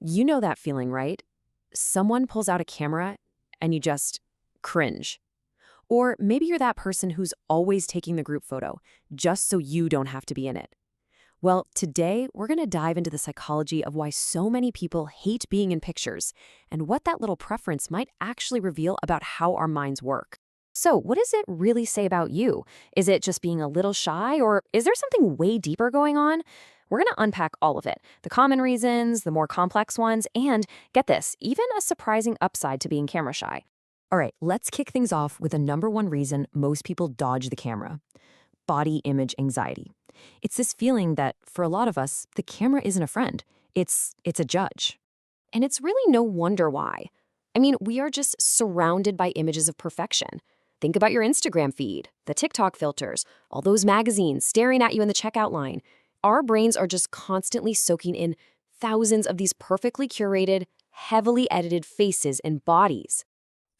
You know that feeling, right? Someone pulls out a camera and you just cringe. Or maybe you're that person who's always taking the group photo, just so you don't have to be in it. Well, today we're going to dive into the psychology of why so many people hate being in pictures and what that little preference might actually reveal about how our minds work. So, what does it really say about you? Is it just being a little shy, or is there something way deeper going on? We're going to unpack all of it, the common reasons, the more complex ones, and get this, even a surprising upside to being camera shy. All right, let's kick things off with the number one reason most people dodge the camera: body image anxiety. It's this feeling that, for a lot of us, the camera isn't a friend. It's a judge. And it's really no wonder why. I mean, we are just surrounded by images of perfection. Think about your Instagram feed, the TikTok filters, all those magazines staring at you in the checkout line. Our brains are just constantly soaking in thousands of these perfectly curated, heavily edited faces and bodies.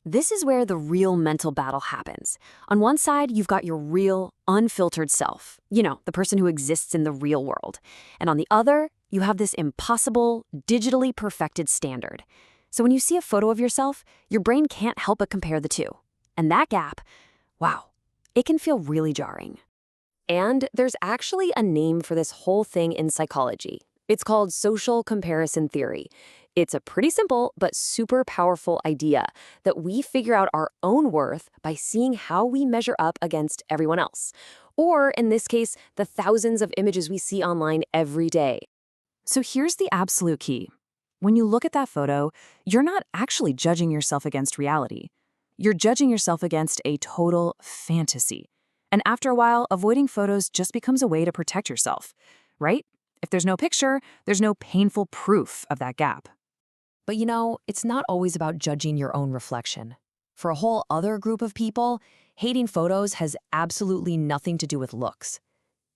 This is where the real mental battle happens. On one side, you've got your real, unfiltered self, the person who exists in the real world. And on the other, you have this impossible, digitally perfected standard. So when you see a photo of yourself, your brain can't help but compare the two. And that gap, wow, it can feel really jarring. And there's actually a name for this whole thing in psychology. It's called social comparison theory. It's a pretty simple but super powerful idea that we figure out our own worth by seeing how we measure up against everyone else. Or, in this case, the thousands of images we see online every day. So here's the absolute key. When you look at that photo, you're not actually judging yourself against reality. You're judging yourself against a total fantasy. And after a while, avoiding photos just becomes a way to protect yourself, right? If there's no picture, there's no painful proof of that gap. But it's not always about judging your own reflection. For a whole other group of people, hating photos has absolutely nothing to do with looks.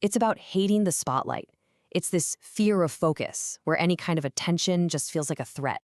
It's about hating the spotlight. It's this fear of focus, where any kind of attention just feels like a threat.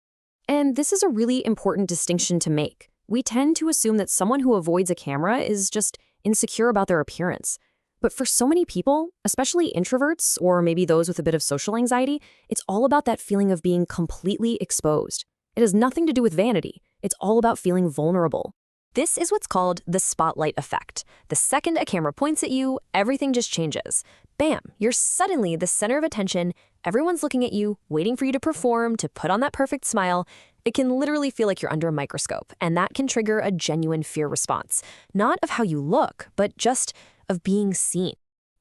And this is a really important distinction to make. We tend to assume that someone who avoids a camera is just insecure about their appearance. But for so many people, especially introverts or maybe those with a bit of social anxiety, it's all about that feeling of being completely exposed. It has nothing to do with vanity. It's all about feeling vulnerable. This is what's called the spotlight effect. The second a camera points at you, everything just changes. Bam, you're suddenly the center of attention. Everyone's looking at you, waiting for you to perform, to put on that perfect smile. It can literally feel like you're under a microscope, and that can trigger a genuine fear response. Not of how you look, but just of being seen.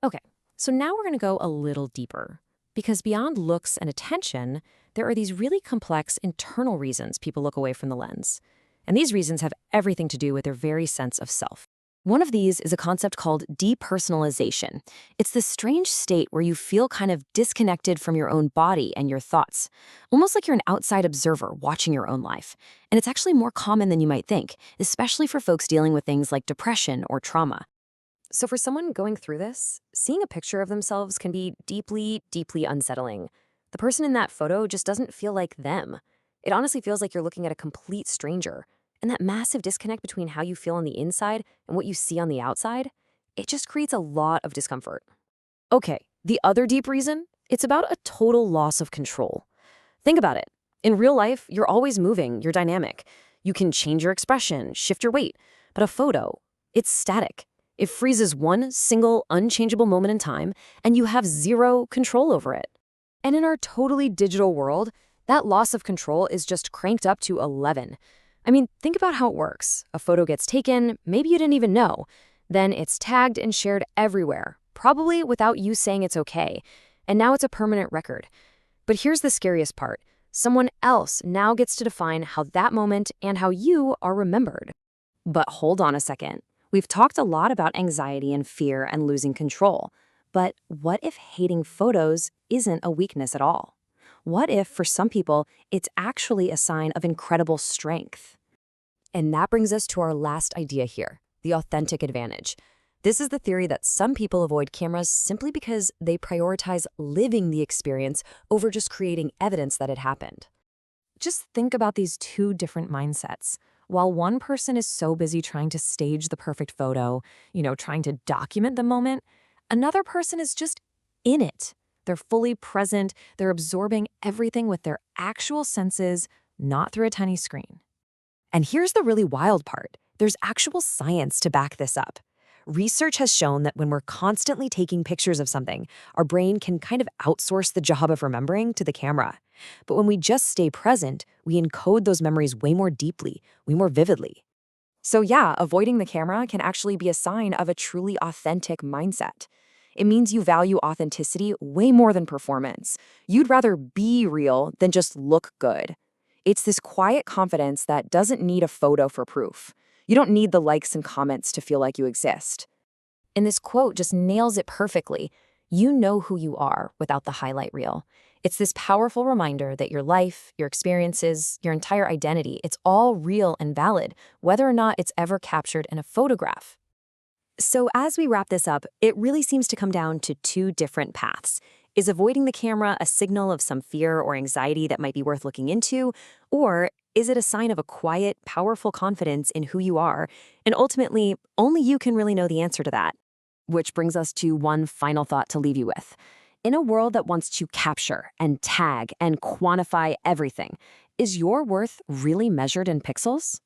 Okay, so now we're going to go a little deeper. Because beyond looks and attention, there are these really complex internal reasons people look away from the lens. And these reasons have everything to do with their very sense of self. One of these is a concept called depersonalization. It's this strange state where you feel kind of disconnected from your own body and your thoughts, almost like you're an outside observer watching your own life. And it's actually more common than you might think, especially for folks dealing with things like depression or trauma. So for someone going through this, seeing a picture of themselves can be deeply, deeply unsettling. The person in that photo just doesn't feel like them. It honestly feels like you're looking at a complete stranger. And that massive disconnect between how you feel on the inside and what you see on the outside, it just creates a lot of discomfort. Okay, the other deep reason, it's about a total loss of control. Think about it. In real life, you're always moving, you're dynamic. You can change your expression, shift your weight. But a photo, it's static. It freezes one single unchangeable moment in time, and you have zero control over it. And in our totally digital world, that loss of control is just cranked up to 11. I mean, think about how it works. A photo gets taken, maybe you didn't even know. Then it's tagged and shared everywhere, probably without you saying it's okay. And now it's a permanent record. But here's the scariest part. Someone else now gets to define how that moment and how you are remembered. But hold on a second. We've talked a lot about anxiety and fear and losing control. But what if hating photos isn't a weakness at all? What if, for some people, it's actually a sign of incredible strength? And that brings us to our last idea here, the authentic advantage. This is the theory that some people avoid cameras simply because they prioritize living the experience over just creating evidence that it happened. Just think about these two different mindsets. While one person is so busy trying to stage the perfect photo, trying to document the moment, another person is just in it, They're fully present, they're absorbing everything with their actual senses, not through a tiny screen. And here's the really wild part. There's actual science to back this up. Research has shown that when we're constantly taking pictures of something, our brain can kind of outsource the job of remembering to the camera. But when we just stay present, we encode those memories way more deeply, way more vividly. So yeah, avoiding the camera can actually be a sign of a truly authentic mindset. It means you value authenticity way more than performance. You'd rather be real than just look good. It's this quiet confidence that doesn't need a photo for proof. You don't need the likes and comments to feel like you exist. And this quote just nails it perfectly. You know who you are without the highlight reel. It's this powerful reminder that your life, your experiences, your entire identity, it's all real and valid, whether or not it's ever captured in a photograph. So as we wrap this up, it really seems to come down to two different paths. Is avoiding the camera a signal of some fear or anxiety that might be worth looking into? Or is it a sign of a quiet, powerful confidence in who you are? And ultimately, only you can really know the answer to that. Which brings us to one final thought to leave you with. In a world that wants to capture and tag and quantify everything, is your worth really measured in pixels?